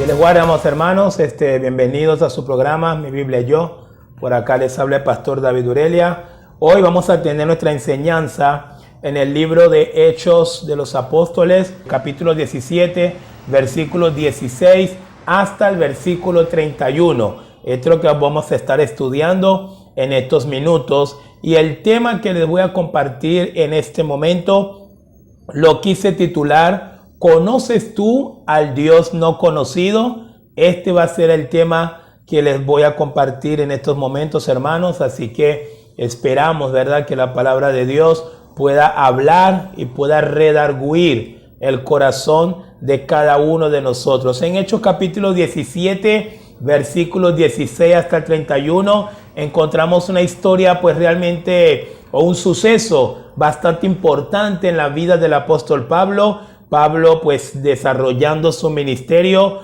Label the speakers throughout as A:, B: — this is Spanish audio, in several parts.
A: Y les guardamos, hermanos, bienvenidos a su programa Mi Biblia y Yo. Por acá les habla el pastor David Urelia. Hoy vamos a tener nuestra enseñanza en el libro de Hechos de los Apóstoles, capítulo 17, versículos 16 hasta el versículo 31. Esto es lo que vamos a estar estudiando en estos minutos. Y el tema que les voy a compartir en este momento lo quise titular: ¿Conoces tú al Dios no conocido? Este va a ser el tema que les voy a compartir en estos momentos, hermanos. Así que esperamos, ¿verdad?, que la palabra de Dios pueda hablar y pueda redarguir el corazón de cada uno de nosotros. En Hechos capítulo 17, versículos 16 hasta el 31, encontramos una historia, pues realmente, o un suceso bastante importante en la vida del apóstol Pablo. Pablo, pues desarrollando su ministerio,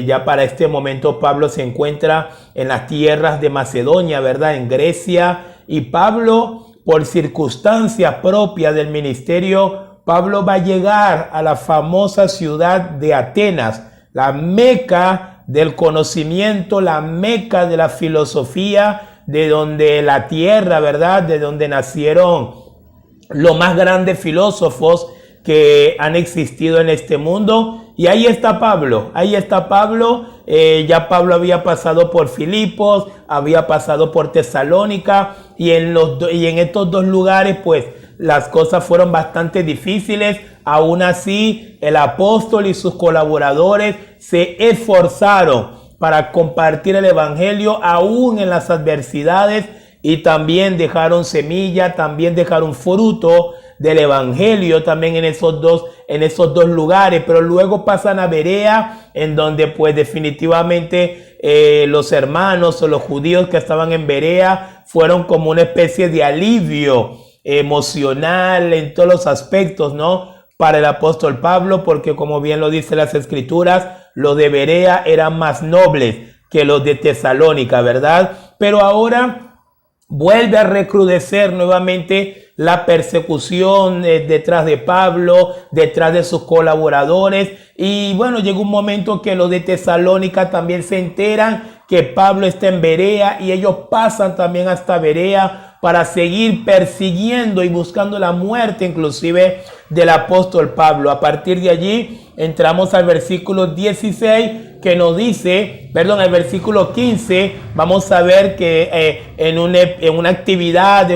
A: ya para este momento Pablo se encuentra en las tierras de Macedonia, ¿verdad?, en Grecia. Y Pablo, por circunstancias propias del ministerio, Pablo va a llegar a la famosa ciudad de Atenas, la meca del conocimiento, la meca de la filosofía, de donde la tierra, ¿verdad?, de donde nacieron los más grandes filósofos que han existido en este mundo. Y ahí está Pablo, ya Pablo había pasado por Filipos, había pasado por Tesalónica, y en estos dos lugares pues las cosas fueron bastante difíciles. Aún así, el apóstol y sus colaboradores se esforzaron para compartir el evangelio aún en las adversidades, y también dejaron semilla, también dejaron fruto del evangelio también en esos dos lugares. Pero luego pasan a Berea, en donde pues definitivamente los hermanos o los judíos que estaban en Berea fueron como una especie de alivio emocional en todos los aspectos, ¿no?, para el apóstol Pablo, porque como bien lo dicen las escrituras, los de Berea eran más nobles que los de Tesalónica, ¿verdad? Pero ahora vuelve a recrudecer nuevamente la persecución detrás de Pablo, detrás de sus colaboradores. Y bueno, llegó un momento que los de Tesalónica también se enteran que Pablo está en Berea, y ellos pasan también hasta Berea para seguir persiguiendo y buscando la muerte inclusive del apóstol Pablo. A partir de allí entramos al versículo 16, que nos dice, el versículo 15, vamos a ver que en una actividad,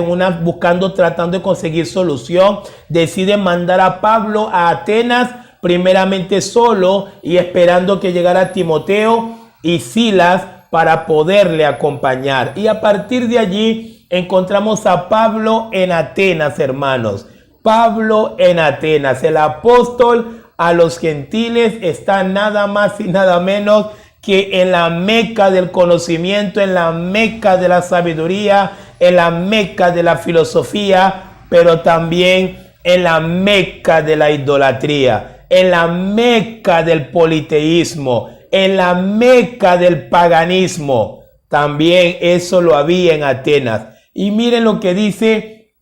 A: tratando de conseguir solución, deciden mandar a Pablo a Atenas, primeramente solo, y esperando que llegara Timoteo y Silas para poderle acompañar. Y a partir de allí encontramos a Pablo en Atenas, hermanos. Pablo en Atenas, el apóstol a los gentiles, está nada más y nada menos que en la meca del conocimiento, en la meca de la sabiduría, en la meca de la filosofía, pero también en la meca de la idolatría, en la meca del politeísmo, en la meca del paganismo. También eso lo había en Atenas. Y miren lo que dice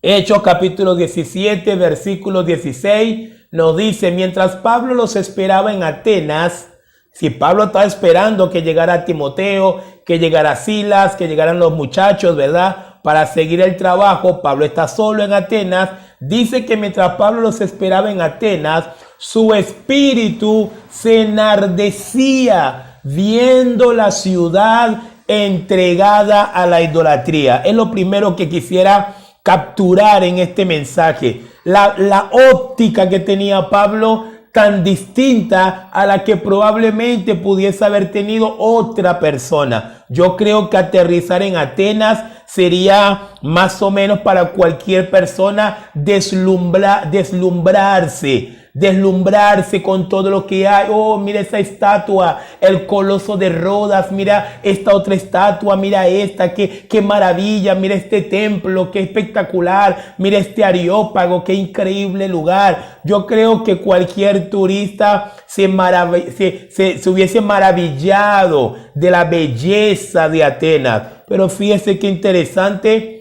A: Hechos capítulo 17, versículo 16. Nos dice: mientras Pablo los esperaba en Atenas, si Pablo estaba esperando que llegara Timoteo, que llegara Silas, que llegaran los muchachos, ¿verdad?, para seguir el trabajo, Pablo está solo en Atenas. Dice que mientras Pablo los esperaba en Atenas, su espíritu se enardecía viendo la ciudad entregada a la idolatría. Es lo primero que quisiera capturar en este mensaje. La óptica que tenía Pablo, tan distinta a la que probablemente pudiese haber tenido otra persona. Yo creo que aterrizar en Atenas sería más o menos para cualquier persona deslumbrarse con todo lo que hay. Oh, mira esa estatua, el coloso de Rodas, mira esta otra estatua, mira esta, qué maravilla, mira este templo, qué espectacular, mira este Areópago, qué increíble lugar. Yo creo que cualquier turista se hubiese maravillado de la belleza de Atenas. Pero fíjese qué interesante,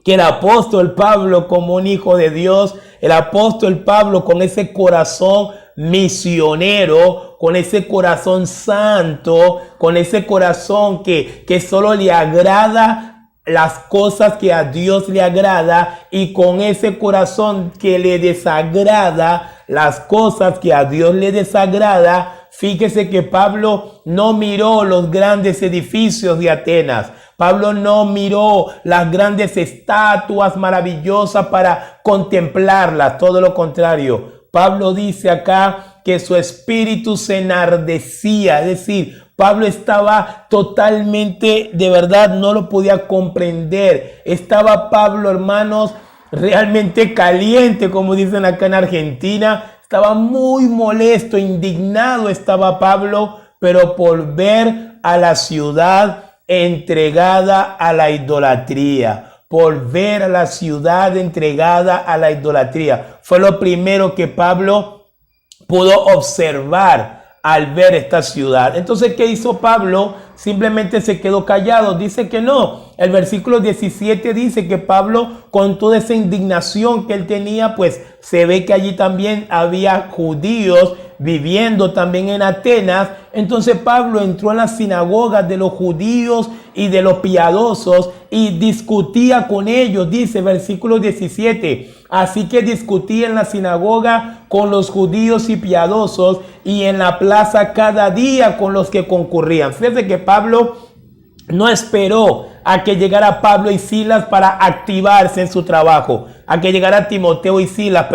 A: que el apóstol Pablo, como un hijo de Dios, el apóstol Pablo con ese corazón misionero, con ese corazón santo, con ese corazón que solo le agrada las cosas que a Dios le agrada, y con ese corazón que le desagrada las cosas que a Dios le desagrada. Fíjese que Pablo no miró los grandes edificios de Atenas. Pablo no miró las grandes estatuas maravillosas para contemplarlas. Todo lo contrario. Pablo dice acá que su espíritu se enardecía. Es decir, Pablo estaba totalmente, de verdad, no lo podía comprender. Estaba Pablo, hermanos, realmente caliente, como dicen acá en Argentina. Estaba muy molesto, indignado estaba Pablo, pero por ver a la ciudad entregada a la idolatría. Por ver a la ciudad entregada a la idolatría. Fue lo primero que Pablo pudo observar al ver esta ciudad. Entonces, ¿qué hizo Pablo? Simplemente se quedó callado. Dice que no. El versículo 17 dice que Pablo, con toda esa indignación que él tenía, pues se ve que allí también había judíos viviendo también en Atenas. Entonces Pablo entró en las sinagogas de los judíos y de los piadosos y discutía con ellos. Dice versículo 17, así que discutía en la sinagoga con los judíos y piadosos, y en la plaza cada día con los que concurrían. Fíjate que Pablo no esperó a que llegara Pablo y Silas para activarse en su trabajo, a que llegara Timoteo y Silas,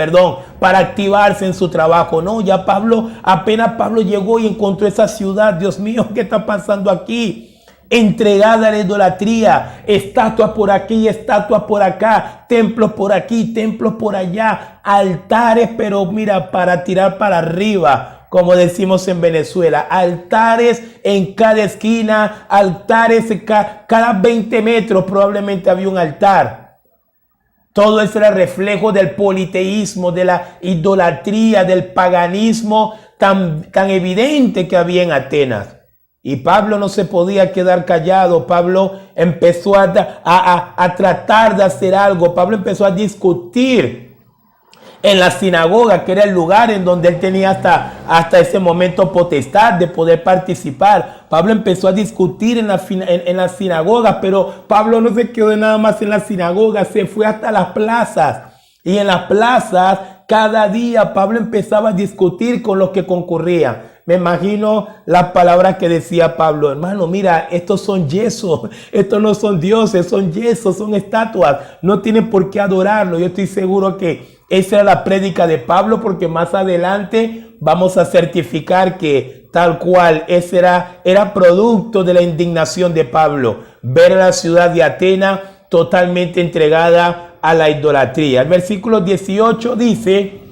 A: para activarse en su trabajo. No, ya Pablo, apenas Pablo llegó y encontró esa ciudad. Dios mío, ¿qué está pasando aquí? Entregada a la idolatría, estatuas por aquí, estatuas por acá, templos por aquí, templos por allá, altares, pero mira, para tirar para arriba, como decimos en Venezuela, altares en cada esquina, altares en cada 20 metros probablemente había un altar. Todo eso era reflejo del politeísmo, de la idolatría, del paganismo tan evidente que había en Atenas. Y Pablo no se podía quedar callado. Pablo empezó a tratar de hacer algo. Pablo empezó a discutir en la sinagoga, que era el lugar en donde él tenía hasta ese momento potestad de poder participar. Pablo empezó a discutir en la sinagoga, pero Pablo no se quedó nada más en la sinagoga, se fue hasta las plazas. Y en las plazas, cada día Pablo empezaba a discutir con los que concurrían. Me imagino las palabras que decía Pablo: hermano, mira, estos son yesos, estos no son dioses, son yesos, son estatuas, no tienen por qué adorarlo. Yo estoy seguro que esa era la prédica de Pablo, porque más adelante vamos a certificar que tal cual ese era producto de la indignación de Pablo, ver a la ciudad de Atenas totalmente entregada a la idolatría. El versículo 18 dice: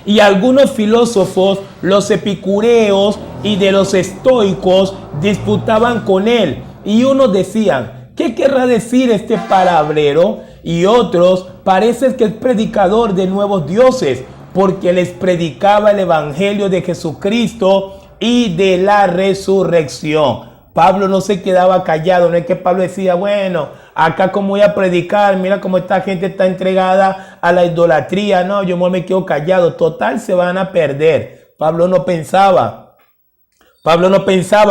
A: y algunos filósofos, los epicureos y de los estoicos, disputaban con él. Y unos decían: ¿qué querrá decir este palabrero? Y otros: parece que es predicador de nuevos dioses, porque les predicaba el evangelio de Jesucristo y de la resurrección. Pablo no se quedaba callado. No es que Pablo decía: bueno, acá como voy a predicar, mira cómo esta gente está entregada a la idolatría. No, yo me quedo callado. Total, se van a perder. Pablo no pensaba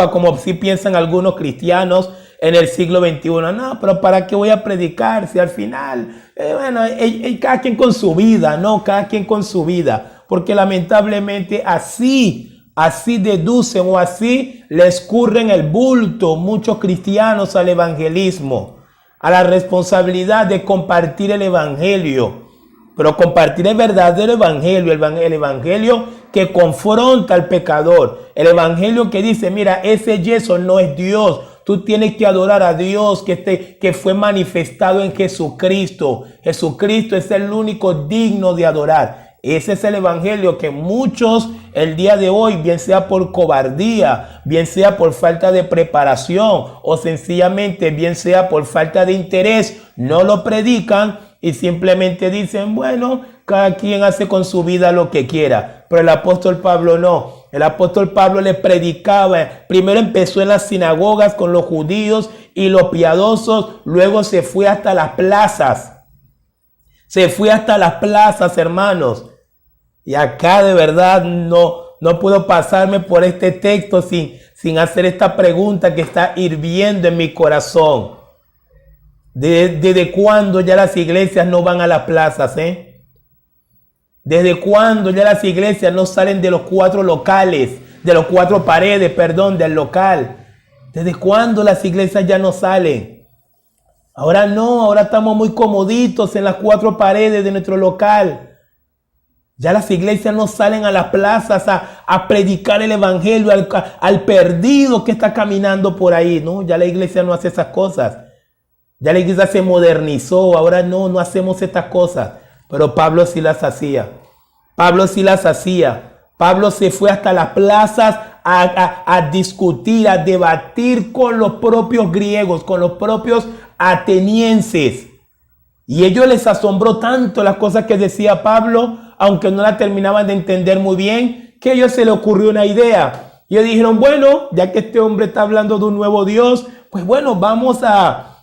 A: como si piensan algunos cristianos en el siglo XXI. No, pero ¿para qué voy a predicar si al final, cada quien con su vida, no, cada quien con su vida? Porque lamentablemente así deducen o así le escurren el bulto muchos cristianos al evangelismo, a la responsabilidad de compartir el evangelio, pero compartir el verdadero evangelio, el evangelio que confronta al pecador, el evangelio que dice: mira, ese yeso no es Dios, tú tienes que adorar a Dios que fue manifestado en Jesucristo. Jesucristo es el único digno de adorar. Ese es el evangelio que muchos el día de hoy, bien sea por cobardía, bien sea por falta de preparación o sencillamente bien sea por falta de interés, no lo predican y simplemente dicen: bueno, cada quien hace con su vida lo que quiera. Pero el apóstol Pablo no. El apóstol Pablo le predicaba. Primero empezó en las sinagogas con los judíos y los piadosos, luego se fue hasta las plazas. Se fue hasta las plazas, hermanos. Y acá de verdad no puedo pasarme por este texto sin hacer esta pregunta que está hirviendo en mi corazón. ¿Desde cuándo ya las iglesias no van a las plazas, ¿Desde cuándo ya las iglesias no salen de los cuatro locales, de los cuatro paredes, perdón, del local? ¿Desde cuándo las iglesias ya no salen? Ahora no, ahora estamos muy comoditos en las cuatro paredes de nuestro local. Ya las iglesias no salen a las plazas a predicar el evangelio al perdido que está caminando por ahí. No, ya la iglesia no hace esas cosas. Ya la iglesia se modernizó, ahora no hacemos estas cosas. Pero Pablo sí las hacía. Pablo sí las hacía. Pablo se fue hasta las plazas a discutir, a debatir con los propios griegos, con los propios atenienses. Y ellos les asombró tanto las cosas que decía Pablo, aunque no la terminaban de entender muy bien, que a ellos se les ocurrió una idea. Y ellos dijeron, bueno, ya que este hombre está hablando de un nuevo Dios, pues bueno, vamos a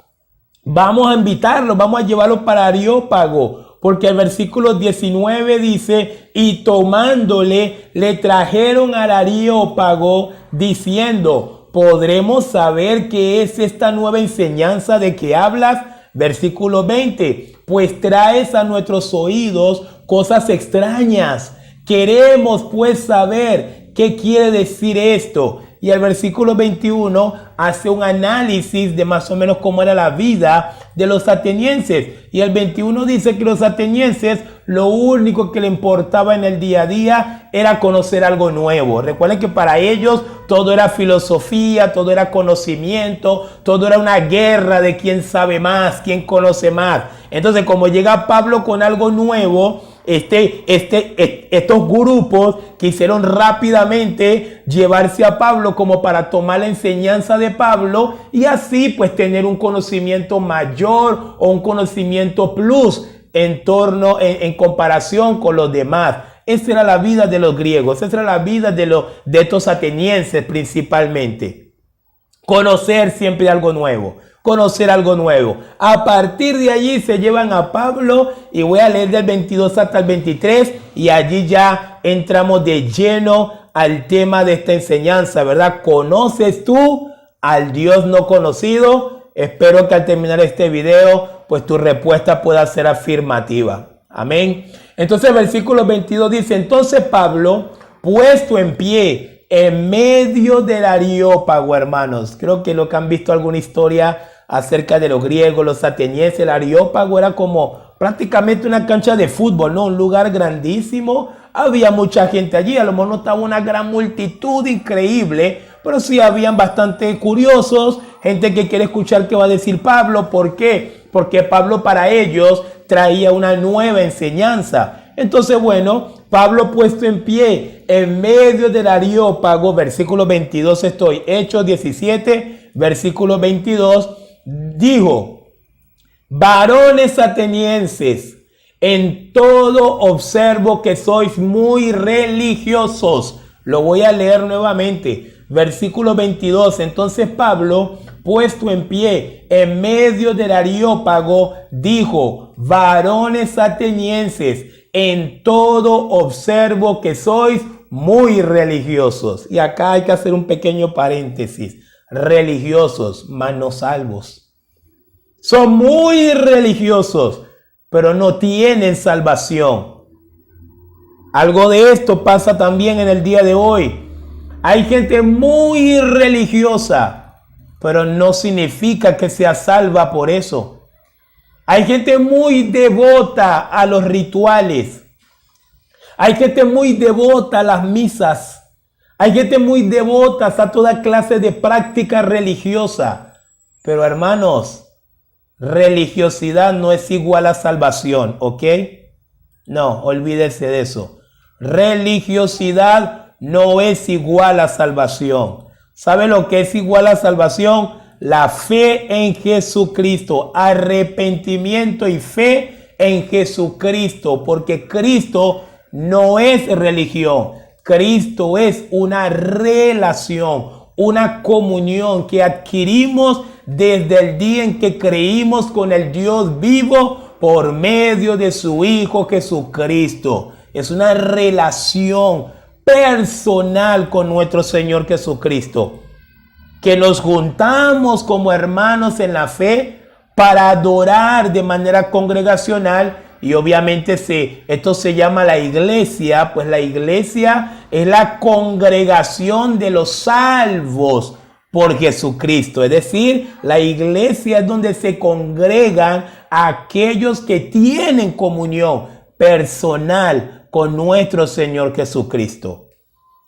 A: invitarlo, vamos a llevarlo para Areópago. Porque el versículo 19 dice, y tomándole, le trajeron al Areópago, diciendo, ¿podremos saber qué es esta nueva enseñanza de que hablas? Versículo 20, pues traes a nuestros oídos cosas extrañas. Queremos pues saber qué quiere decir esto. Y el versículo 21 hace un análisis de más o menos cómo era la vida de los atenienses. Y el 21 dice que los atenienses lo único que le importaba en el día a día era conocer algo nuevo. Recuerden que para ellos todo era filosofía, todo era conocimiento, todo era una guerra de quién sabe más, quién conoce más. Entonces, como llega Pablo con algo nuevo, estos grupos quisieron rápidamente llevarse a Pablo como para tomar la enseñanza de Pablo y así pues tener un conocimiento mayor o un conocimiento plus en comparación con los demás. Esa era la vida de los griegos, esa era la vida de estos atenienses principalmente. Conocer siempre algo nuevo. Conocer algo nuevo. A partir de allí se llevan a Pablo y voy a leer del 22 hasta el 23 y allí ya entramos de lleno al tema de esta enseñanza, ¿verdad? ¿Conoces tú al Dios no conocido? Espero que al terminar este video, pues tu respuesta pueda ser afirmativa. Amén. Entonces el versículo 22 dice, entonces Pablo, puesto en pie, en medio del Areópago, hermanos. Creo que lo que han visto alguna historia acerca de los griegos, los atenienses, el Areópago era como prácticamente una cancha de fútbol, ¿no? Un lugar grandísimo. Había mucha gente allí, a lo mejor no estaba una gran multitud increíble, pero sí habían bastante curiosos, gente que quiere escuchar qué va a decir Pablo. ¿Por qué? Porque Pablo para ellos traía una nueva enseñanza. Entonces, bueno, Pablo puesto en pie en medio del Areópago, versículo 22 estoy, Hechos 17, versículo 22, dijo, varones atenienses, en todo observo que sois muy religiosos. Lo voy a leer nuevamente, versículo 22, entonces Pablo, puesto en pie en medio del Areópago, dijo, varones atenienses, en todo observo que sois muy religiosos. Y acá hay que hacer un pequeño paréntesis. Religiosos, mas no salvos. Son muy religiosos, pero no tienen salvación. Algo de esto pasa también en el día de hoy. Hay gente muy religiosa, pero no significa que sea salva por eso. Hay gente muy devota a los rituales. Hay gente muy devota a las misas. Hay gente muy devota a toda clase de práctica religiosa. Pero hermanos, religiosidad no es igual a salvación, ¿ok? No, olvídese de eso. Religiosidad no es igual a salvación. ¿Sabe lo que es igual a salvación? La fe en Jesucristo, arrepentimiento y fe en Jesucristo, porque Cristo no es religión, Cristo es una relación, una comunión que adquirimos desde el día en que creímos con el Dios vivo por medio de su Hijo Jesucristo. es una relación personal con nuestro Señor Jesucristo, que nos juntamos como hermanos en la fe para adorar de manera congregacional. Y obviamente esto se llama la iglesia, pues la iglesia es la congregación de los salvos por Jesucristo. Es decir, la iglesia es donde se congregan aquellos que tienen comunión personal con nuestro Señor Jesucristo.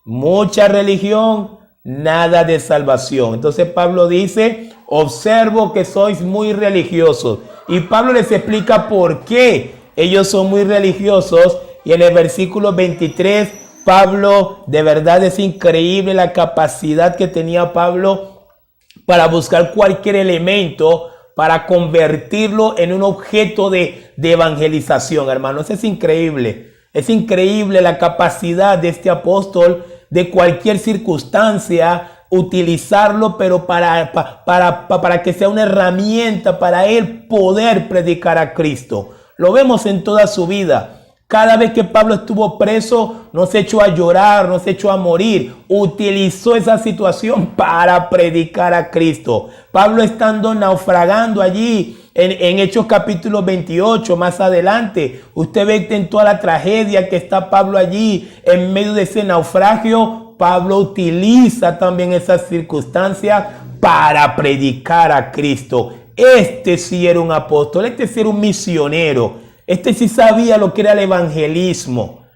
A: Mucha religión, nada de salvación. Entonces Pablo dice, observo que sois muy religiosos. Y Pablo les explica por qué ellos son muy religiosos. Y en el versículo 23, Pablo, de verdad es increíble la capacidad que tenía Pablo para buscar cualquier elemento para convertirlo en un objeto de evangelización, hermanos. Es increíble. Es increíble la capacidad de este apóstol de cualquier circunstancia utilizarlo, pero para que sea una herramienta para él poder predicar a Cristo. Lo vemos en toda su vida. Cada vez que Pablo estuvo preso, no se echó a llorar, no se echó a morir. Utilizó esa situación para predicar a Cristo. Pablo estando naufragando allí en Hechos capítulo 28, más adelante, usted ve en toda la tragedia que está Pablo allí en medio de ese naufragio. Pablo utiliza también esas circunstancias para predicar a Cristo. Este sí era un apóstol, este sí era un misionero, este sí sabía lo que era el evangelismo.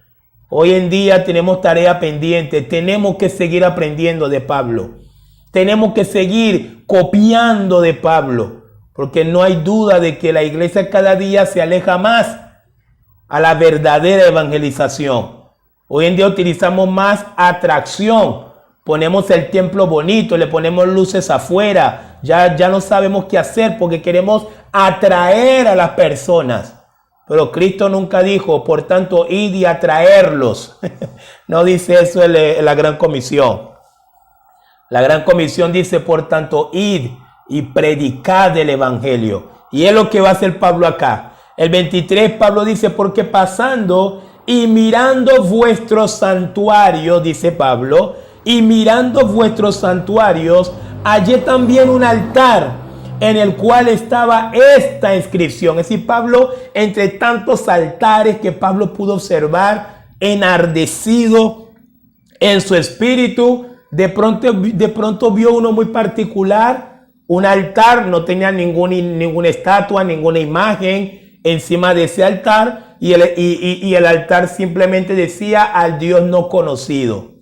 A: Hoy en día tenemos tarea pendiente, tenemos que seguir aprendiendo de Pablo. Tenemos que seguir copiando de Pablo, porque no hay duda de que la iglesia cada día se aleja más a la verdadera evangelización. Hoy en día utilizamos más atracción. Ponemos el templo bonito, le ponemos luces afuera. Ya no sabemos qué hacer porque queremos atraer a las personas. Pero Cristo nunca dijo, por tanto, id y atraerlos. No dice eso en la Gran Comisión. La Gran Comisión dice, por tanto, id y predicad el evangelio. Y es lo que va a hacer Pablo acá. El 23, Pablo dice, porque pasando y mirando vuestros santuarios, dice Pablo, y mirando vuestros santuarios, hallé también un altar en el cual estaba esta inscripción. Es decir, Pablo, entre tantos altares que Pablo pudo observar, enardecido en su espíritu, de pronto vio uno muy particular, un altar, no tenía ninguna estatua, ninguna imagen encima de ese altar, y el altar simplemente decía al Dios no conocido.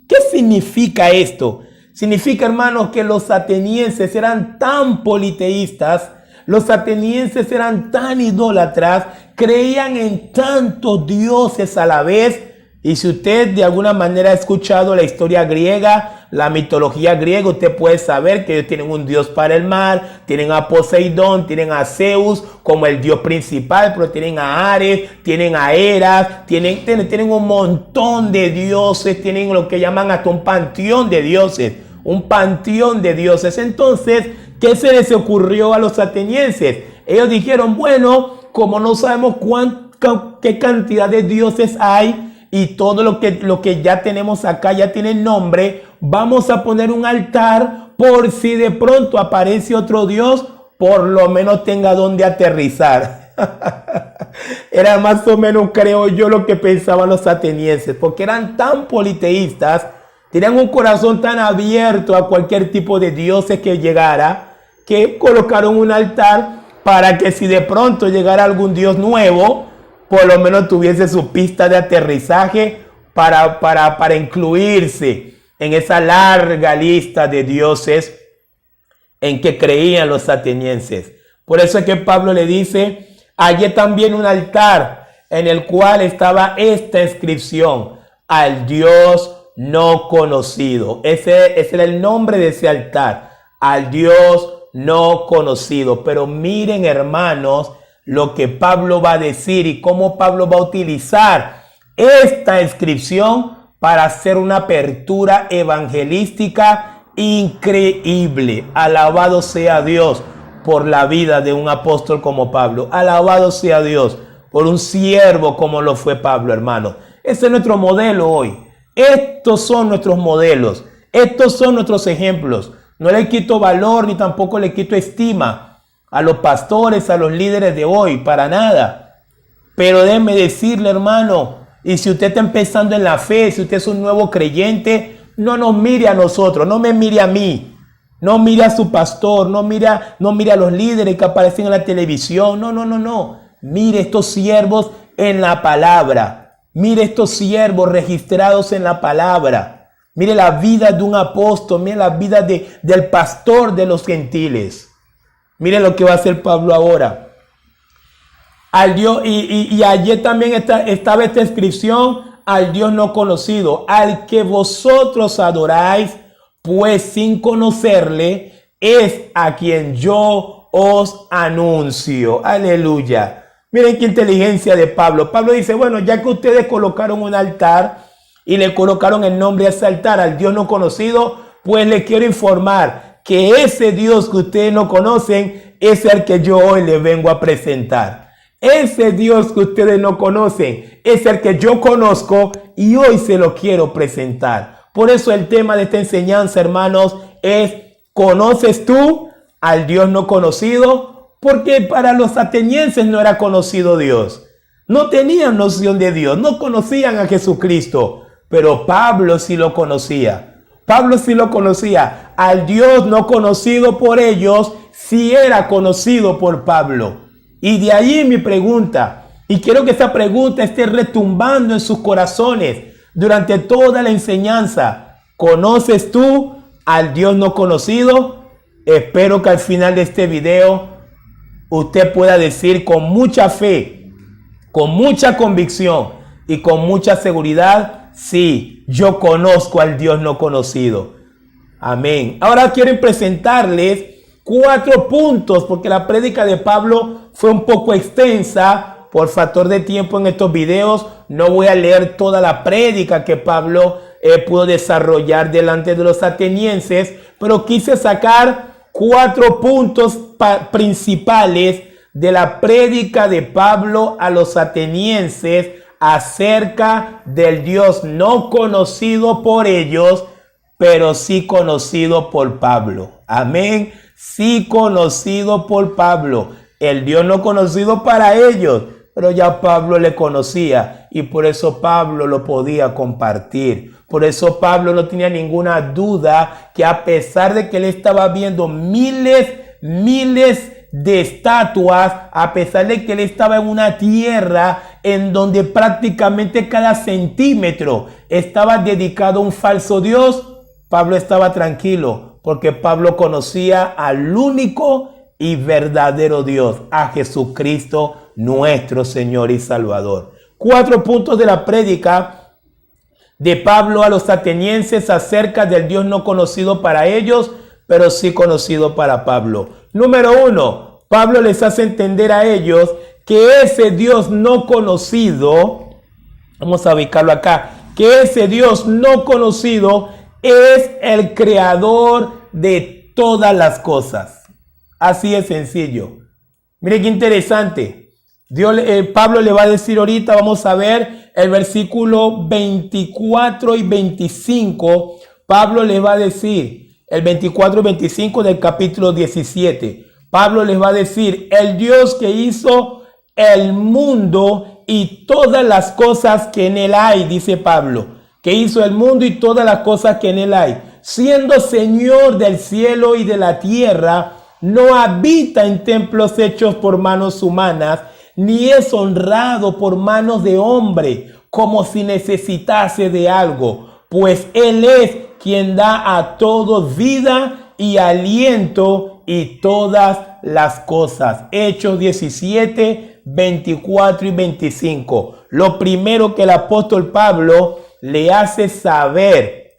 A: ¿Qué significa esto? Significa, hermanos, que los atenienses eran tan politeístas, los atenienses eran tan idólatras, creían en tantos dioses a la vez. Y si usted de alguna manera ha escuchado la historia griega, la mitología griega, usted puede saber que ellos tienen un dios para el mar, tienen a Poseidón, tienen a Zeus como el dios principal, pero tienen a Ares, tienen a Hera, tienen un montón de dioses, tienen lo que llaman hasta un panteón de dioses, Entonces, ¿qué se les ocurrió a los atenienses? Ellos dijeron, bueno, como no sabemos qué cantidad de dioses hay, y todo lo que ya tenemos acá ya tiene nombre, vamos a poner un altar por si de pronto aparece otro Dios, por lo menos tenga donde aterrizar. Era más o menos, creo yo, lo que pensaban los atenienses, porque eran tan politeístas, tenían un corazón tan abierto a cualquier tipo de dioses que llegara, que colocaron un altar para que si de pronto llegara algún dios nuevo, por lo menos tuviese su pista de aterrizaje para incluirse en esa larga lista de dioses en que creían los atenienses. Por eso es que Pablo le dice, hallé también un altar en el cual estaba esta inscripción, al Dios no conocido. Ese era el nombre de ese altar, al Dios no conocido. Pero miren, hermanos, lo que Pablo va a decir y cómo Pablo va a utilizar esta inscripción para hacer una apertura evangelística increíble. Alabado sea Dios por la vida de un apóstol como Pablo. Alabado sea Dios por un siervo como lo fue Pablo, hermano. Ese es nuestro modelo hoy. Estos son nuestros modelos. Estos son nuestros ejemplos. No le quito valor ni tampoco le quito estima a los pastores, a los líderes de hoy, para nada. Pero déjeme decirle, hermano, y si usted está empezando en la fe, si usted es un nuevo creyente, no nos mire a nosotros, no me mire a mí. No mire a su pastor, no mire a los líderes que aparecen en la televisión. No. Mire estos siervos en la palabra. Mire estos siervos registrados en la palabra. Mire la vida de un apóstol. Mire la vida del pastor de los gentiles. Mire lo que va a hacer Pablo ahora. Al Dios, y ayer también estaba esta inscripción: al Dios no conocido, al que vosotros adoráis, pues sin conocerle, es a quien yo os anuncio. Aleluya. Miren qué inteligencia de Pablo. Pablo dice, bueno, ya que ustedes colocaron un altar y le colocaron el nombre a ese altar al Dios no conocido, pues les quiero informar que ese Dios que ustedes no conocen es el que yo hoy les vengo a presentar. Ese Dios que ustedes no conocen es el que yo conozco y hoy se lo quiero presentar. Por eso el tema de esta enseñanza, hermanos, es: ¿conoces tú al Dios no conocido? Porque para los atenienses no era conocido Dios. No tenían noción de Dios, no conocían a Jesucristo. Pero Pablo sí lo conocía. Pablo sí lo conocía. Al Dios no conocido por ellos, sí era conocido por Pablo. Y de ahí mi pregunta, y quiero que esta pregunta esté retumbando en sus corazones durante toda la enseñanza: ¿conoces tú al Dios no conocido? Espero que al final de este video usted pueda decir con mucha fe, con mucha convicción y con mucha seguridad: sí, yo conozco al Dios no conocido. Amén. Ahora quiero presentarles 4 puntos, porque la prédica de Pablo fue un poco extensa. Por factor de tiempo en estos videos no voy a leer toda la prédica que Pablo pudo desarrollar delante de los atenienses, pero quise sacar 4 puntos principales de la prédica de Pablo a los atenienses acerca del Dios no conocido por ellos, pero sí conocido por Pablo. Amén. Sí conocido por Pablo. El Dios no conocido para ellos, pero ya Pablo le conocía y por eso Pablo lo podía compartir. Por eso Pablo no tenía ninguna duda que, a pesar de que él estaba viendo miles de estatuas, a pesar de que él estaba en una tierra en donde prácticamente cada centímetro estaba dedicado a un falso Dios, Pablo estaba tranquilo, porque Pablo conocía al único y verdadero Dios, a Jesucristo nuestro Señor y Salvador. 4 puntos de la prédica de Pablo a los atenienses acerca del Dios no conocido para ellos, pero sí conocido para Pablo. Número 1, Pablo les hace entender a ellos que ese Dios no conocido, vamos a ubicarlo acá, que ese Dios no conocido es el creador de todas las cosas. Así es sencillo. Mire qué interesante. Pablo le va a decir ahorita, vamos a ver el versículo 24 y 25. Pablo les va a decir, el 24 y 25 del capítulo 17. Pablo les va a decir: el Dios que hizo el mundo y todas las cosas que en él hay, dice Pablo, que hizo el mundo y todas las cosas que en él hay, siendo Señor del cielo y de la tierra, no habita en templos hechos por manos humanas, ni es honrado por manos de hombre, como si necesitase de algo, pues él es quien da a todos vida y aliento y todas las cosas. Hechos 17, 24 y 25. Lo primero que el apóstol Pablo le hace saber,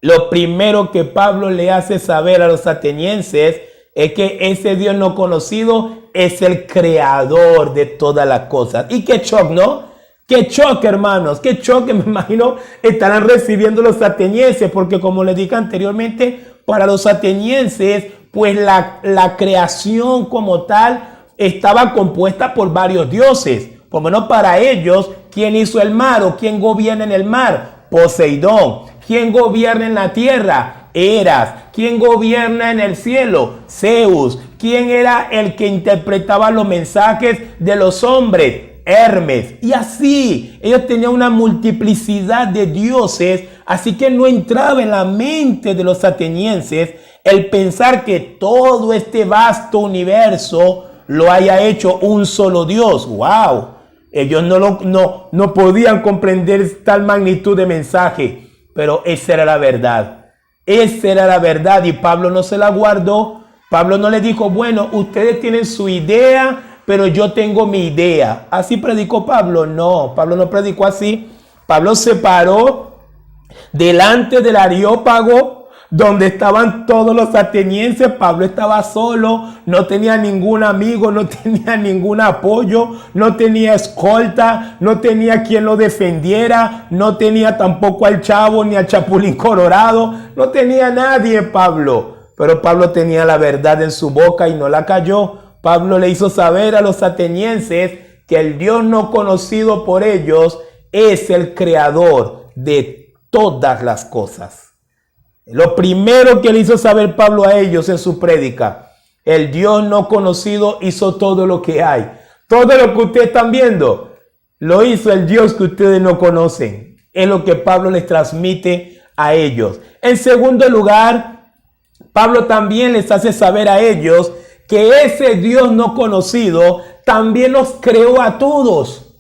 A: lo primero que Pablo le hace saber a los atenienses es que ese Dios no conocido es el creador de todas las cosas. Y qué shock, ¿no? Qué choque, hermanos, qué choque, me imagino, estarán recibiendo los atenienses, porque como les dije anteriormente, para los atenienses, pues la creación como tal estaba compuesta por varios dioses. Por lo menos para ellos, ¿quién hizo el mar o quién gobierna en el mar? Poseidón. ¿Quién gobierna en la tierra? Eras. ¿Quién gobierna en el cielo? Zeus. ¿Quién era el que interpretaba los mensajes de los hombres? Hermes. Y así, ellos tenían una multiplicidad de dioses, así que no entraba en la mente de los atenienses el pensar que todo este vasto universo lo haya hecho un solo Dios. ¡Wow! Ellos no podían comprender tal magnitud de mensaje, pero esa era la verdad. Esa era la verdad y Pablo no se la guardó. Pablo no le dijo, bueno, ustedes tienen su idea, pero yo tengo mi idea. ¿Así predicó Pablo? No, Pablo no predicó así. Pablo se paró delante del Areópago, donde estaban todos los atenienses. Pablo estaba solo, no tenía ningún amigo, no tenía ningún apoyo, no tenía escolta, no tenía quien lo defendiera, no tenía tampoco al Chavo ni al Chapulín Colorado, no tenía nadie Pablo. Pero Pablo tenía la verdad en su boca y no la cayó. Pablo le hizo saber a los atenienses que el Dios no conocido por ellos es el creador de todas las cosas. Lo primero que le hizo saber Pablo a ellos en su prédica, el Dios no conocido hizo todo lo que hay. Todo lo que ustedes están viendo, lo hizo el Dios que ustedes no conocen. Es lo que Pablo les transmite a ellos. En segundo lugar, Pablo también les hace saber a ellos que ese Dios no conocido también nos creó a todos.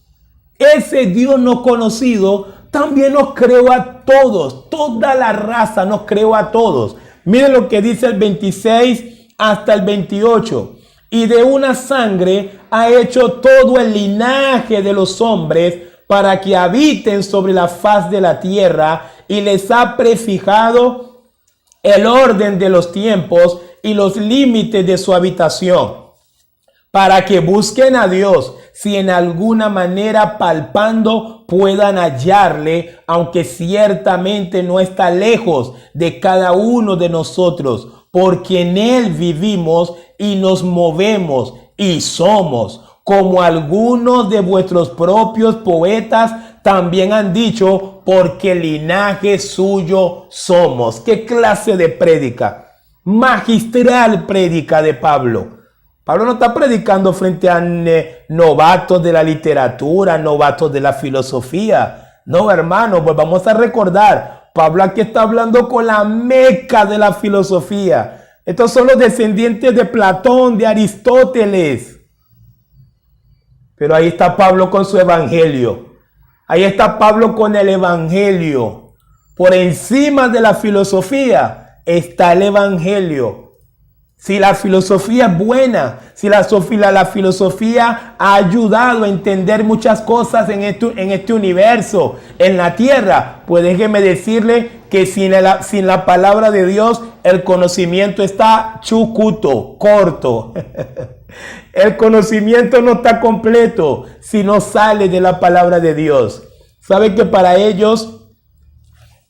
A: Ese Dios no conocido también nos creó a todos. Toda la raza nos creó a todos. Miren lo que dice el 26 hasta el 28. Y de una sangre ha hecho todo el linaje de los hombres para que habiten sobre la faz de la tierra y les ha prefijado el orden de los tiempos y los límites de su habitación, para que busquen a Dios, si en alguna manera palpando puedan hallarle, aunque ciertamente no está lejos de cada uno de nosotros, porque en Él vivimos y nos movemos y somos, como algunos de vuestros propios poetas también han dicho, porque linaje suyo somos. ¿Qué clase de prédica? Magistral prédica de Pablo. Pablo no está predicando frente a novatos de la literatura, novatos de la filosofía. No, hermano, pues vamos a recordar, Pablo aquí está hablando con la meca de la filosofía. Estos son los descendientes de Platón, de Aristóteles. Pero ahí está Pablo con su evangelio. Ahí está Pablo con el evangelio. Por encima de la filosofía está el evangelio. Si la filosofía es buena, si la filosofía ha ayudado a entender muchas cosas en este universo, en la tierra, pues déjeme decirle que sin la palabra de Dios, el conocimiento está chucuto, corto. El conocimiento no está completo si no sale de la palabra de Dios. ¿Sabe que para ellos,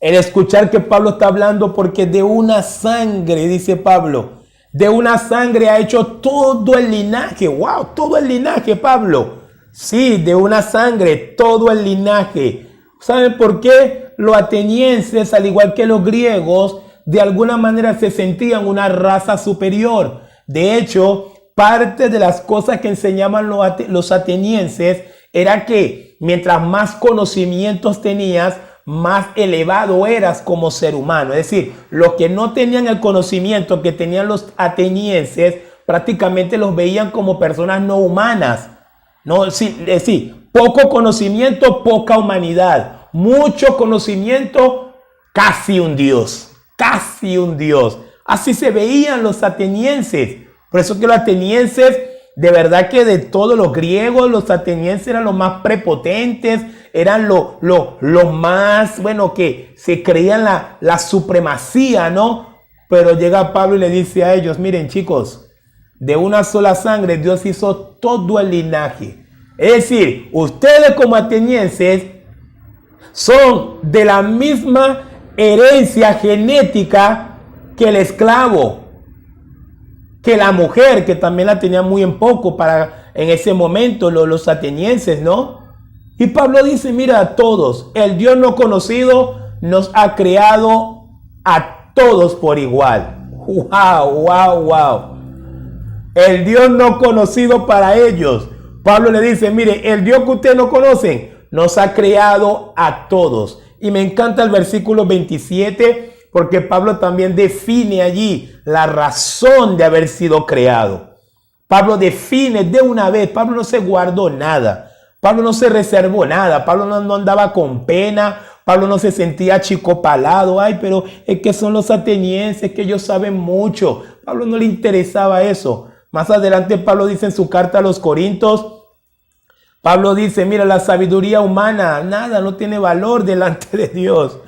A: el escuchar que Pablo está hablando, porque de una sangre, dice Pablo, de una sangre ha hecho todo el linaje? ¡Wow! Todo el linaje, Pablo. Sí, de una sangre, todo el linaje. ¿Saben por qué? Los atenienses, al igual que los griegos, de alguna manera se sentían una raza superior. De hecho, parte de las cosas que enseñaban los atenienses era que mientras más conocimientos tenías, más elevado eras como ser humano. Es decir, los que no tenían el conocimiento que tenían los atenienses, prácticamente los veían como personas no humanas. No, sí, es decir, poco conocimiento, poca humanidad. Mucho conocimiento, casi un dios. Casi un dios. Así se veían los atenienses. Por eso que los atenienses, de verdad que de todos los griegos, los atenienses eran los más prepotentes, eran los más, bueno, que se creían la supremacía, ¿no? Pero llega Pablo y le dice a ellos, miren chicos, de una sola sangre Dios hizo todo el linaje. Es decir, ustedes como atenienses son de la misma herencia genética que el esclavo, que la mujer, que también la tenía muy en poco en ese momento, los atenienses, ¿no? Y Pablo dice, mira, a todos, el Dios no conocido nos ha creado a todos por igual. ¡Wow, wow, wow! El Dios no conocido para ellos. Pablo le dice, mire, el Dios que ustedes no conocen nos ha creado a todos. Y me encanta el versículo 27 porque Pablo también define allí la razón de haber sido creado. Pablo define de una vez, Pablo no se guardó nada, Pablo no se reservó nada, Pablo no andaba con pena, Pablo no se sentía achicopalado, ay, pero es que son los atenienses, que ellos saben mucho. Pablo no le interesaba eso. Más adelante Pablo dice en su carta a los Corintios, Pablo dice, mira, la sabiduría humana, nada, no tiene valor delante de Dios.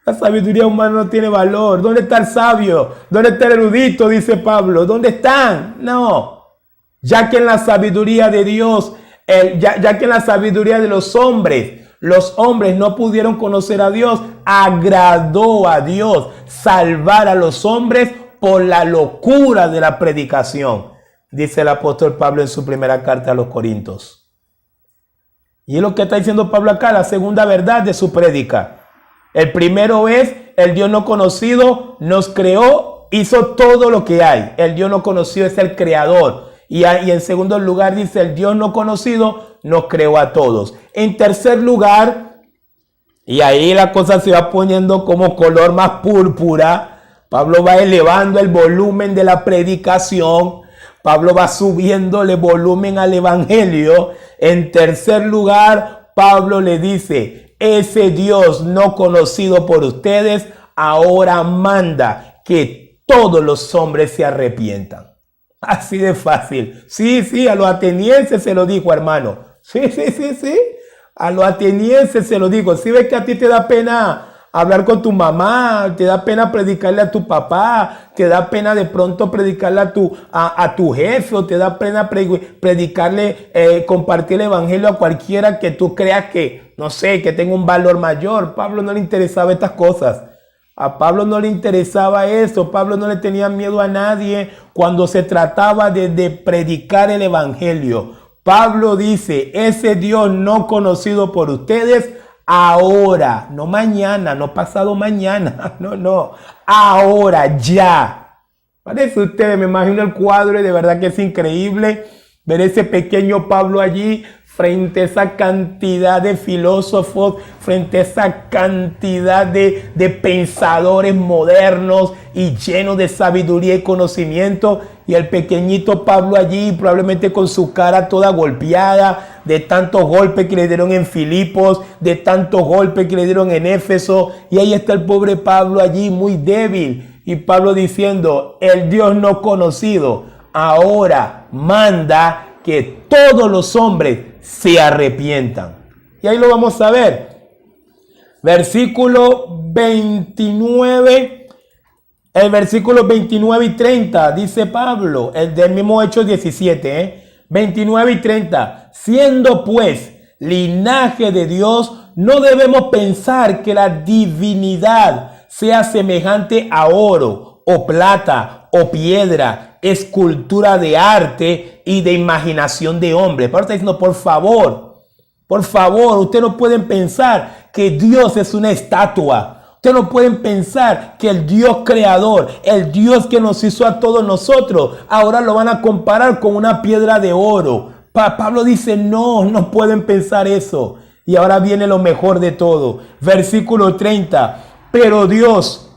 A: La sabiduría humana no tiene valor. ¿Dónde está el sabio? ¿Dónde está el erudito? Dice Pablo. ¿Dónde están? No. Ya que en la sabiduría de Dios, ya que en la sabiduría de los hombres no pudieron conocer a Dios, agradó a Dios salvar a los hombres por la locura de la predicación, dice el apóstol Pablo en su primera carta a los Corintios. Y es lo que está diciendo Pablo acá, la segunda verdad de su prédica. El primero es, el Dios no conocido nos creó, hizo todo lo que hay. El Dios no conocido es el creador. Y en segundo lugar dice, el Dios no conocido nos creó a todos. En tercer lugar, y ahí la cosa se va poniendo como color más púrpura, Pablo va elevando el volumen de la predicación, Pablo va subiéndole volumen al evangelio. En tercer lugar, Pablo le dice, ese Dios no conocido por ustedes ahora manda que todos los hombres se arrepientan. Así de fácil. Sí, a los atenienses se lo dijo, hermano. Sí. A los atenienses se lo digo. Si ves que a ti te da pena hablar con tu mamá, te da pena predicarle a tu papá, te da pena de pronto predicarle a tu jefe, o te da pena predicarle, compartir el evangelio a cualquiera que tú creas que, no sé, que tenga un valor mayor. Pablo no le interesaba estas cosas. A Pablo no le interesaba eso. Pablo no le tenía miedo a nadie cuando se trataba de predicar el evangelio. Pablo dice, ese Dios no conocido por ustedes, ahora, no mañana, no pasado mañana, no, ahora, ya. Parece ustedes, me imagino el cuadro y de verdad que es increíble ver ese pequeño Pablo allí frente a esa cantidad de filósofos, frente a esa cantidad de pensadores modernos y llenos de sabiduría y conocimiento. Y el pequeñito Pablo allí, probablemente con su cara toda golpeada, de tantos golpes que le dieron en Filipos, de tantos golpes que le dieron en Éfeso. Y ahí está el pobre Pablo allí, muy débil. Y Pablo diciendo, el Dios no conocido ahora manda que todos los hombres se arrepientan. Y ahí lo vamos a ver. Versículo 29. El versículo 29 y 30 dice Pablo, el del mismo Hechos 17, 29 y 30. Siendo pues linaje de Dios, no debemos pensar que la divinidad sea semejante a oro o plata o piedra, escultura de arte y de imaginación de hombre. Pablo está diciendo, por favor, ustedes no pueden pensar que Dios es una estatua. Ustedes no pueden pensar que el Dios creador, el Dios que nos hizo a todos nosotros, ahora lo van a comparar con una piedra de oro. Pablo dice, no pueden pensar eso. Y ahora viene lo mejor de todo. Versículo 30. Pero Dios,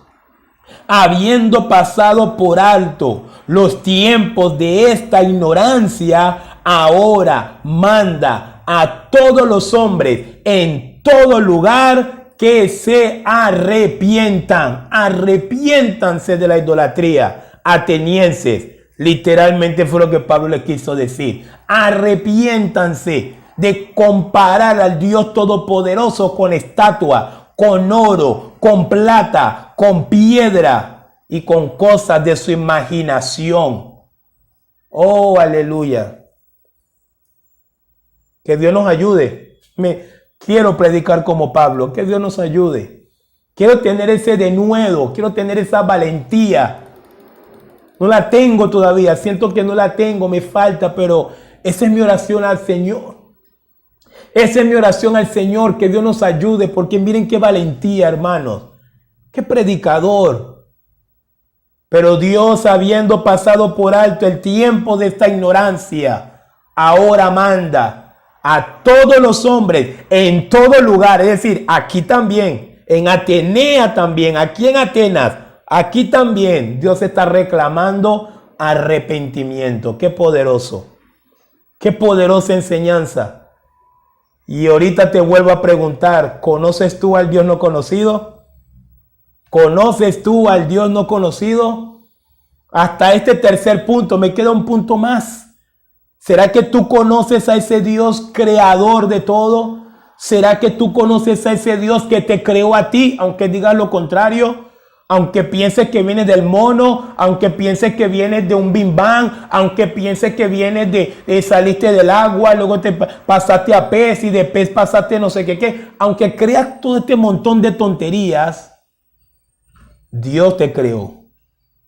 A: habiendo pasado por alto los tiempos de esta ignorancia, ahora manda a todos los hombres en todo lugar que se arrepientan. Arrepiéntanse de la idolatría. Atenienses, literalmente fue lo que Pablo les quiso decir. Arrepiéntanse de comparar al Dios Todopoderoso con estatua, con oro, con plata, con piedra y con cosas de su imaginación. Oh, aleluya. Que Dios nos ayude. Quiero predicar como Pablo. Que Dios nos ayude. Quiero tener ese denuedo. Quiero tener esa valentía No la tengo todavía, siento que no la tengo, me falta, pero esa es mi oración al Señor. Esa es mi oración al Señor, que Dios nos ayude, porque miren qué valentía, hermanos. Qué predicador. Pero Dios, habiendo pasado por alto el tiempo de esta ignorancia, ahora manda a todos los hombres en todo lugar, es decir, aquí también, en Atenea también, aquí en Atenas, aquí también Dios está reclamando arrepentimiento. Qué poderoso. Qué poderosa enseñanza. Y ahorita te vuelvo a preguntar, ¿conoces tú al Dios no conocido? ¿Conoces tú al Dios no conocido? Hasta este tercer punto, me queda un punto más. ¿Será que tú conoces a ese Dios creador de todo? ¿Será que tú conoces a ese Dios que te creó a ti, aunque digas lo contrario? Aunque pienses que vienes del mono, aunque pienses que vienes de un bim bam, aunque pienses que vienes de saliste del agua, luego te pasaste a pez y de pez pasaste no sé qué, aunque creas todo este montón de tonterías, Dios te creó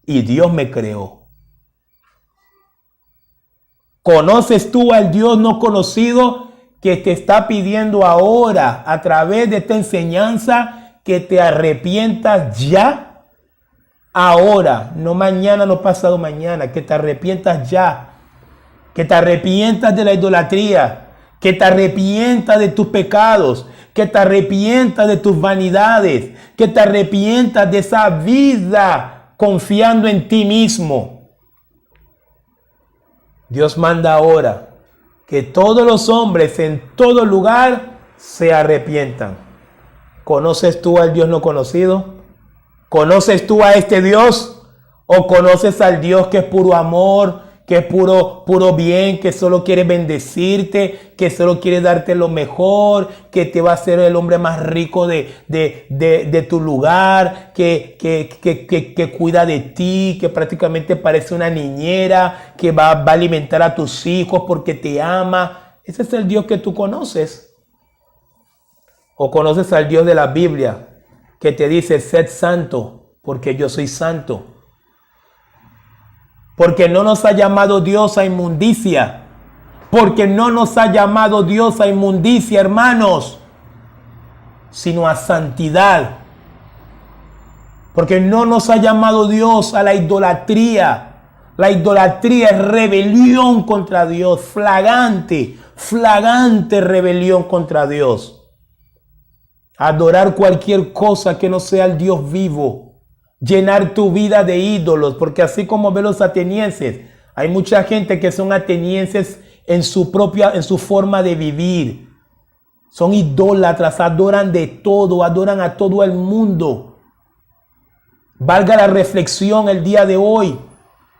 A: y Dios me creó. ¿Conoces tú al Dios no conocido que te está pidiendo ahora a través de esta enseñanza que te arrepientas ya? Ahora, no mañana, no pasado mañana, que te arrepientas ya, que te arrepientas de la idolatría, que te arrepientas de tus pecados, que te arrepientas de tus vanidades, que te arrepientas de esa vida confiando en ti mismo. Dios manda ahora que todos los hombres en todo lugar se arrepientan. ¿Conoces tú al Dios no conocido? ¿Conoces tú a este Dios? ¿O conoces al Dios que es puro amor, que es puro bien, que solo quiere bendecirte, que solo quiere darte lo mejor, que te va a hacer el hombre más rico de tu lugar, que cuida de ti, que prácticamente parece una niñera, que va a alimentar a tus hijos porque te ama? ¿Ese es el Dios que tú conoces? ¿O conoces al Dios de la Biblia, que te dice, sed santo, porque yo soy santo? Porque no nos ha llamado Dios a inmundicia. Porque no nos ha llamado Dios a inmundicia, hermanos, sino a santidad. Porque no nos ha llamado Dios a la idolatría. La idolatría es rebelión contra Dios, flagrante rebelión contra Dios. Adorar cualquier cosa que no sea el Dios vivo. Llenar tu vida de ídolos, porque así como ven los atenienses, hay mucha gente que son atenienses en su forma de vivir. Son idólatras, adoran de todo, adoran a todo el mundo. Valga la reflexión el día de hoy.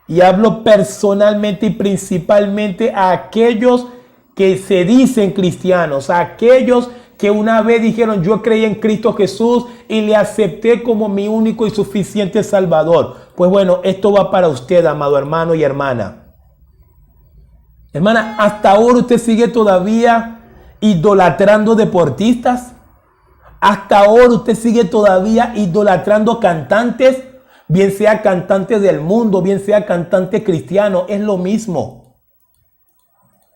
A: Y hablo personalmente y principalmente a aquellos que se dicen cristianos, a aquellos que una vez dijeron, yo creí en Cristo Jesús y le acepté como mi único y suficiente Salvador. Pues bueno, esto va para usted, amado hermano y hermana. Hermana, ¿hasta ahora usted sigue todavía idolatrando deportistas? ¿Hasta ahora usted sigue todavía idolatrando cantantes? Bien sea cantantes del mundo, bien sea cantantes cristianos, es lo mismo.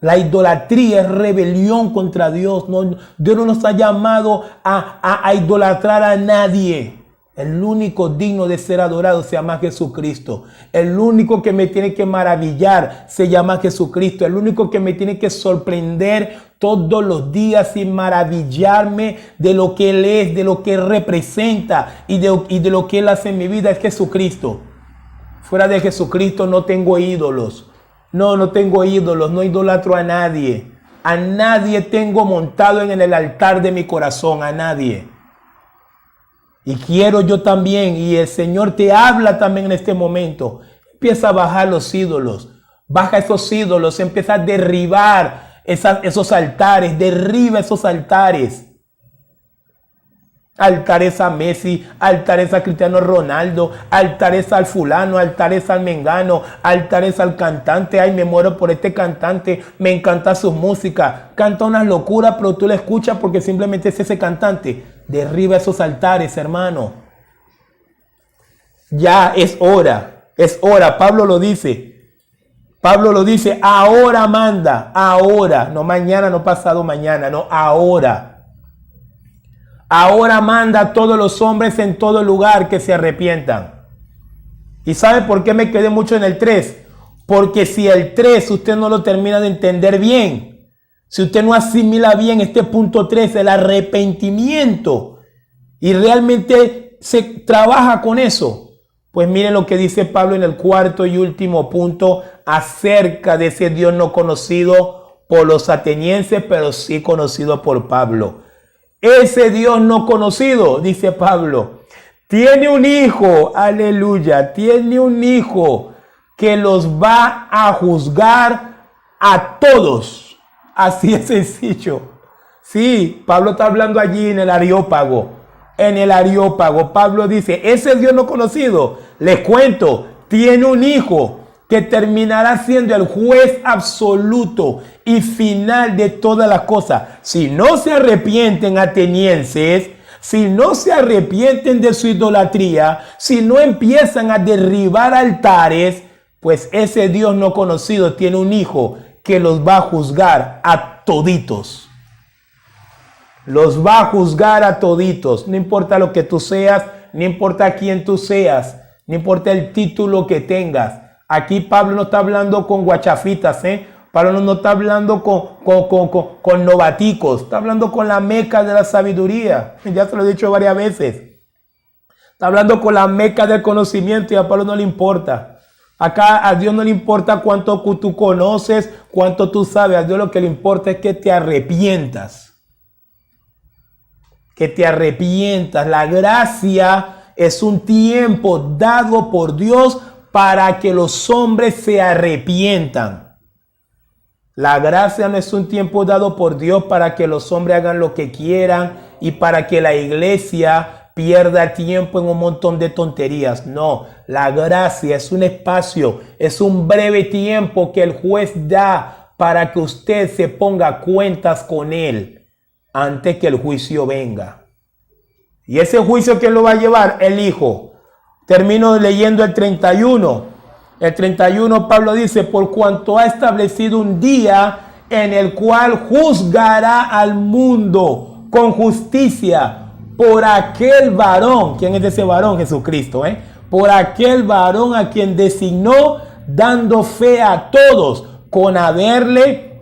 A: La idolatría es rebelión contra Dios. No, Dios no nos ha llamado a idolatrar a nadie. El único digno de ser adorado se llama Jesucristo. El único que me tiene que maravillar se llama Jesucristo. El único que me tiene que sorprender todos los días y maravillarme de lo que Él es, de lo que Él representa y de lo que Él hace en mi vida es Jesucristo. Fuera de Jesucristo no tengo ídolos. No tengo ídolos, no idolatro a nadie. A nadie tengo montado en el altar de mi corazón, a nadie. Y quiero yo también, y el Señor te habla también en este momento. Empieza a bajar los ídolos. Baja esos ídolos, empieza a derribar esos altares, derriba esos altares. Altares a Messi, altares a Cristiano Ronaldo, altares al fulano, altares al mengano, altares al cantante. Ay, me muero por este cantante, me encanta su música. Canta unas locuras, pero tú la escuchas porque simplemente es ese cantante. Derriba esos altares, hermano. Ya es hora Es hora. Pablo lo dice. Pablo lo dice, ahora manda, ahora. No mañana, no pasado mañana, no, ahora. Ahora manda a todos los hombres en todo lugar que se arrepientan. ¿Y sabe por qué me quedé mucho en el 3? Porque si el 3 usted no lo termina de entender bien, si usted no asimila bien este punto 3, el arrepentimiento, y realmente se trabaja con eso, pues miren lo que dice Pablo en el cuarto y último punto acerca de ese Dios no conocido por los atenienses, pero sí conocido por Pablo. Ese Dios no conocido, dice Pablo, tiene un hijo, aleluya, tiene un hijo que los va a juzgar a todos. Así es sencillo. Sí, Pablo está hablando allí en el Areópago. En el Areópago, Pablo dice, ese Dios no conocido, les cuento, tiene un hijo que terminará siendo el juez absoluto y final de todas las cosas. Si no se arrepienten, atenienses, si no se arrepienten de su idolatría, si no empiezan a derribar altares, pues ese Dios no conocido tiene un hijo que los va a juzgar a toditos. Los va a juzgar a toditos. No importa lo que tú seas, no importa quién tú seas, no importa el título que tengas. Aquí Pablo no está hablando con guachafitas, Pablo no está hablando con novaticos. Está hablando con la meca de la sabiduría. Ya se lo he dicho varias veces. Está hablando con la meca del conocimiento y a Pablo no le importa. Acá a Dios no le importa cuánto tú conoces, cuánto tú sabes. A Dios lo que le importa es que te arrepientas. Que te arrepientas. La gracia es un tiempo dado por Dios para que los hombres se arrepientan. La gracia no es un tiempo dado por Dios para que los hombres hagan lo que quieran y para que la iglesia pierda tiempo en un montón de tonterías. No, la gracia es un espacio, es un breve tiempo que el juez da para que usted se ponga cuentas con él antes que el juicio venga. Y ese juicio, ¿quién lo va a llevar? El Hijo. Termino leyendo el 31. El 31, Pablo dice, por cuanto ha establecido un día en el cual juzgará al mundo con justicia por aquel varón. ¿Quién es ese varón? Jesucristo, por aquel varón a quien designó, dando fe a todos con haberle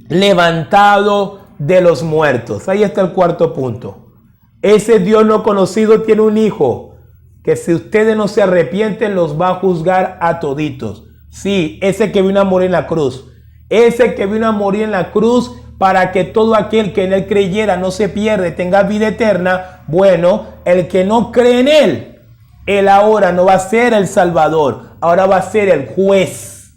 A: levantado de los muertos. Ahí está el cuarto punto. Ese Dios no conocido tiene un hijo que si ustedes no se arrepienten los va a juzgar a toditos. Sí, ese que vino a morir en la cruz. Ese que vino a morir en la cruz para que todo aquel que en él creyera no se pierda, tenga vida eterna. Bueno, el que no cree en él ahora no va a ser el Salvador, ahora va a ser el juez.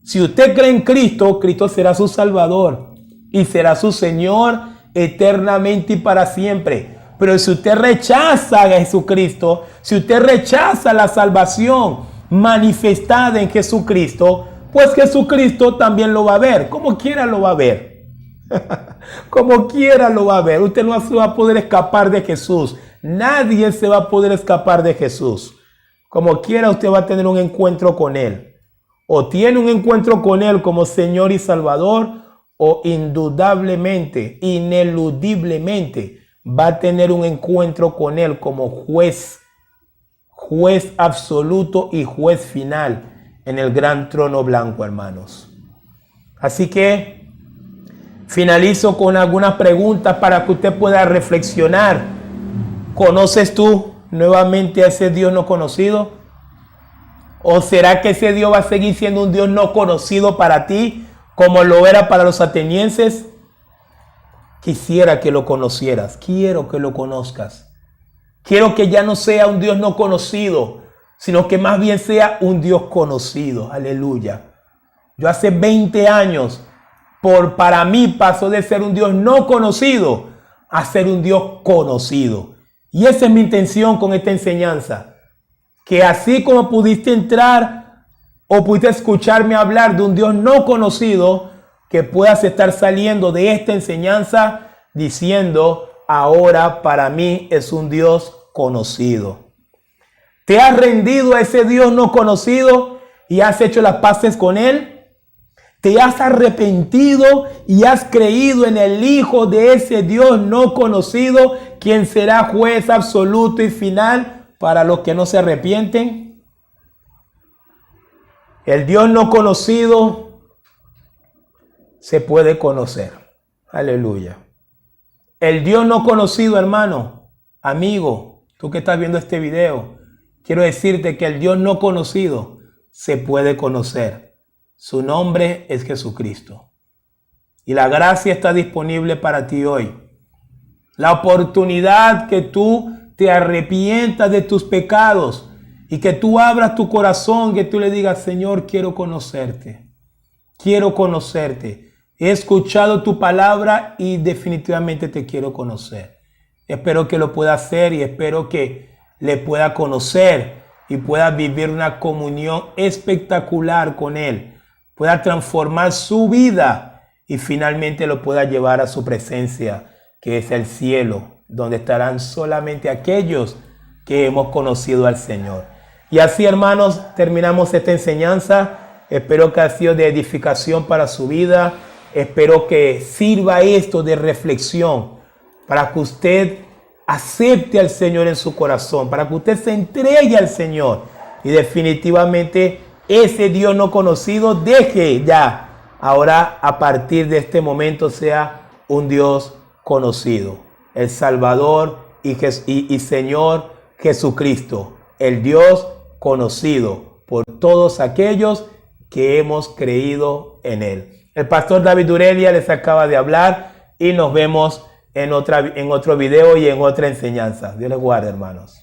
A: Si usted cree en Cristo, Cristo será su Salvador y será su Señor eternamente y para siempre. Pero si usted rechaza a Jesucristo, si usted rechaza la salvación manifestada en Jesucristo, pues Jesucristo también lo va a ver. Como quiera lo va a ver. Como quiera lo va a ver. Usted no se va a poder escapar de Jesús. Nadie se va a poder escapar de Jesús. Como quiera usted va a tener un encuentro con Él. O tiene un encuentro con Él como Señor y Salvador, o indudablemente, ineludiblemente, va a tener un encuentro con Él como juez absoluto y juez final en el gran trono blanco, hermanos. Así que finalizo con algunas preguntas para que usted pueda reflexionar. ¿Conoces tú nuevamente a ese Dios no conocido? ¿O será que ese Dios va a seguir siendo un Dios no conocido para ti, como lo era para los atenienses? Quisiera que lo conocieras. Quiero que lo conozcas. Quiero que ya no sea un Dios no conocido, sino que más bien sea un Dios conocido. Aleluya. Yo hace 20 años, para mí pasó de ser un Dios no conocido a ser un Dios conocido. Y esa es mi intención con esta enseñanza. Que así como pudiste entrar o pudiste escucharme hablar de un Dios no conocido, que puedas estar saliendo de esta enseñanza diciendo, ahora para mí es un Dios conocido. ¿Te has rendido a ese Dios no conocido y has hecho las paces con Él? ¿Te has arrepentido y has creído en el Hijo de ese Dios no conocido, quien será juez absoluto y final para los que no se arrepienten? El Dios no conocido se puede conocer. Aleluya. El Dios no conocido, hermano, amigo, tú que estás viendo este video, quiero decirte que el Dios no conocido se puede conocer. Su nombre es Jesucristo. Y la gracia está disponible para ti hoy. La oportunidad que tú te arrepientas de tus pecados y que tú abras tu corazón, que tú le digas, Señor, quiero conocerte. Quiero conocerte. He escuchado tu palabra y definitivamente te quiero conocer. Espero que lo pueda hacer y espero que le pueda conocer y pueda vivir una comunión espectacular con Él. Pueda transformar su vida y finalmente lo pueda llevar a su presencia, que es el cielo, donde estarán solamente aquellos que hemos conocido al Señor. Y así, hermanos, terminamos esta enseñanza. Espero que ha sido de edificación para su vida. Espero que sirva esto de reflexión para que usted acepte al Señor en su corazón, para que usted se entregue al Señor y definitivamente ese Dios no conocido deje ya, ahora a partir de este momento sea un Dios conocido, el Salvador y Señor Jesucristo, el Dios conocido por todos aquellos que hemos creído en Él. El pastor David Durelia les acaba de hablar y nos vemos en otro video y en otra enseñanza. Dios les guarde, hermanos.